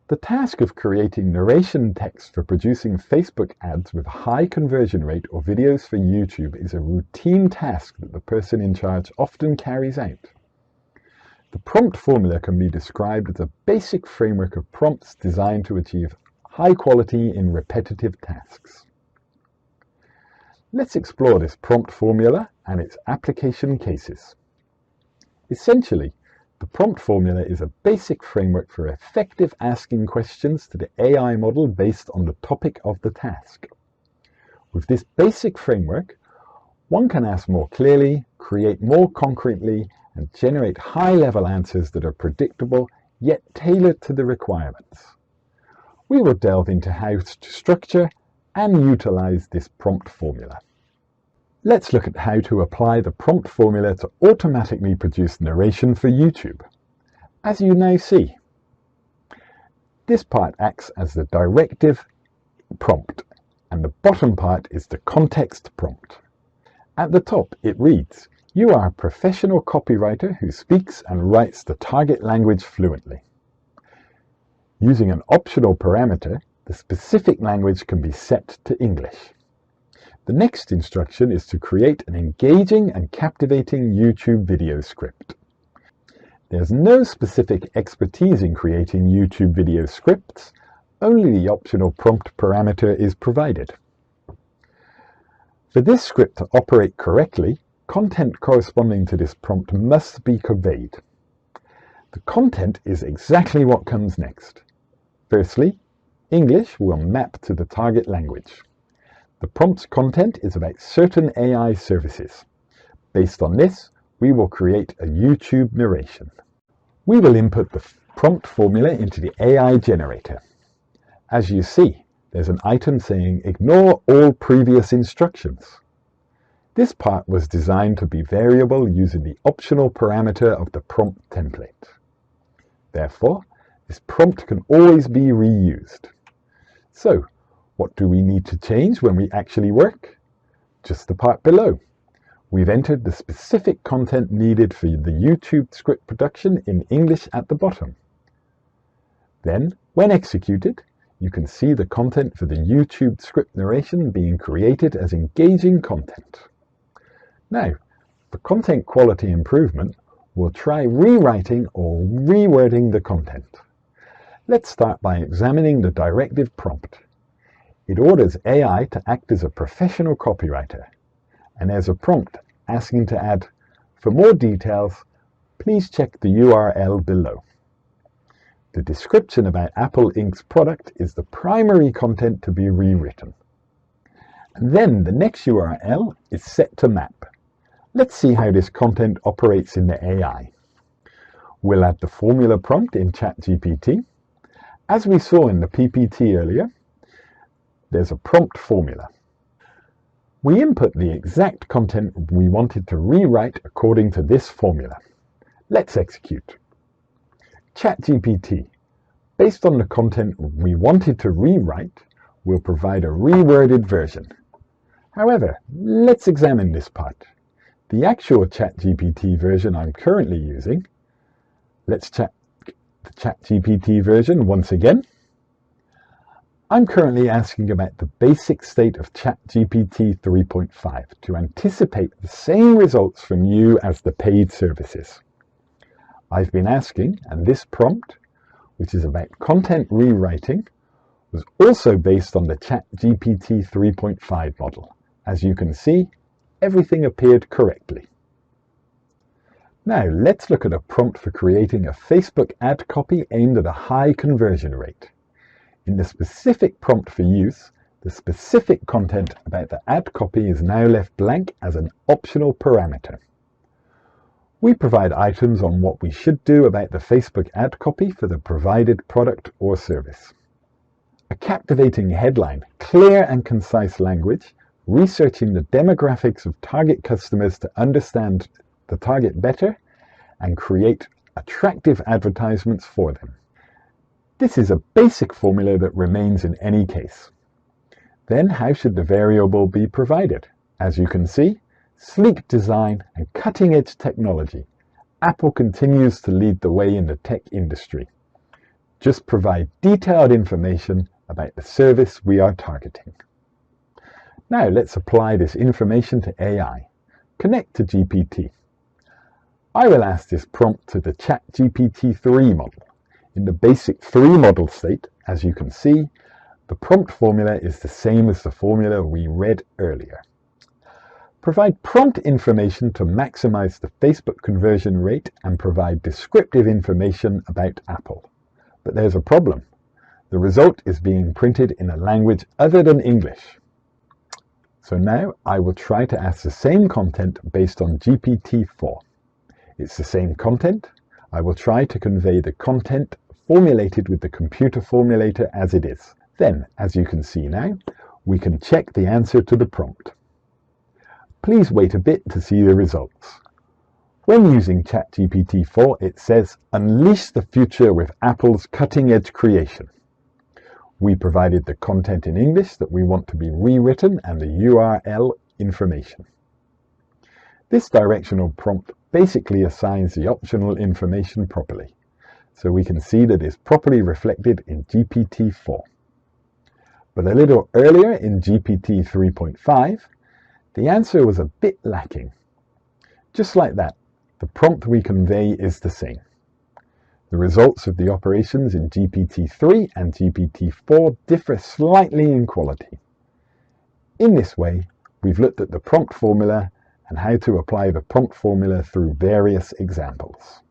The task of creating narration text for producing Facebook ads with high conversion rate or videos for YouTube is a routine task that the person in charge often carries out. The prompt formula can be described as a basic framework of prompts designed to achieve high quality in repetitive tasks. Let's explore this prompt formula and its application cases. Essentially, the prompt formula is a basic framework for effective asking questions to the AI model based on the topic of the task. With this basic framework, one can ask more clearly, create more concretely, and generate high-level answers that are predictable yet tailored to the requirements. We will delve into how to structure and utilize this prompt formula. Let's look at how to apply the prompt formula to automatically produce narration for YouTube. As you now see, this part acts as the directive prompt, and the bottom part is the context prompt. At the top, it reads, "You are a professional copywriter who speaks and writes the target language fluently." Using an optional parameter, the specific language can be set to English. The next instruction is to create an engaging and captivating YouTube video script. There's no specific expertise in creating YouTube video scripts, only the optional prompt parameter is provided. For this script to operate correctly, content corresponding to this prompt must be conveyed. The content is exactly what comes next. Firstly, English will map to the target language. The prompt's content is about certain AI services. Based on this, we will create a YouTube narration. We will input the prompt formula into the AI generator. As you see, there's an item saying ignore all previous instructions. This part was designed to be variable using the optional parameter of the prompt template. Therefore, this prompt can always be reused. So, what do we need to change when we actually work? Just the part below. We've entered the specific content needed for the YouTube script production in English at the bottom. Then, when executed, you can see the content for the YouTube script narration being created as engaging content. Now, for content quality improvement, we'll try rewriting or rewording the content. Let's start by examining the directive prompt. It orders AI to act as a professional copywriter, and there's a prompt asking to add, "For more details, please check the URL below." The description about Apple Inc.'s product is the primary content to be rewritten. And then the next URL is set to map. Let's see how this content operates in the AI. We'll add the formula prompt in Chatgpt. As we saw in the PPT earlier, there's a prompt formula. We input the exact content we wanted to rewrite according to this formula. Let's execute. Chatgpt, based on the content we wanted to rewrite, will provide a reworded version. However, let's examine this part. The actual Chatgpt version I'm currently using. Let's check the Chatgpt version once again. I'm currently asking about the basic state of Chatgpt 3.5 to anticipate the same results from you as the paid services. I've been asking, and this prompt, which is about content rewriting, was also based on the Chatgpt 3.5 model. As you can see, everything appeared correctly. Now let's look at a prompt for creating a Facebook ad copy aimed at a high conversion rate. In the specific prompt for use, the specific content about the ad copy is now left blank as an optional parameter. We provide items on what we should do about the Facebook ad copy for the provided product or service. A captivating headline, clear and concise language, researching the demographics of target customers to understand the target better and create attractive advertisements for them. This is a basic formula that remains in any case. Then how should the variable be provided? As you can see, sleek design and cutting-edge technology. Apple continues to lead the way in the tech industry. just provide detailed information about the service we are targeting. Now let's apply this information to AI. Connect to GPT. I will ask this prompt to the Chatgpt 3 model. In the basic 3 model state, as you can see, the prompt formula is the same as the formula we read earlier. Provide prompt information to maximize the Facebook conversion rate and provide descriptive information about Apple. But there's a problem. The result is being printed in a language other than English. So now I will try to ask the same content based on GPT-4. It's the same content. I will try to convey the content formulated with the computer formulator as it is. Then, as you can see now, we can check the answer to the prompt. Please wait a bit to see the results. When using ChatGPT-4, it says, "Unleash the future with Apple's cutting-edge creation." We provided the content in English that we want to be rewritten and the URL information. This directional prompt basically assigns the optional information properly, so we can see that it's properly reflected in GPT-4. But a little earlier in GPT 3.5, the answer was a bit lacking. Just like that, the prompt we convey is the same. The results of the operations in GPT-3 and GPT-4 differ slightly in quality. In this way, we've looked at the prompt formula and how to apply the prompt formula through various examples.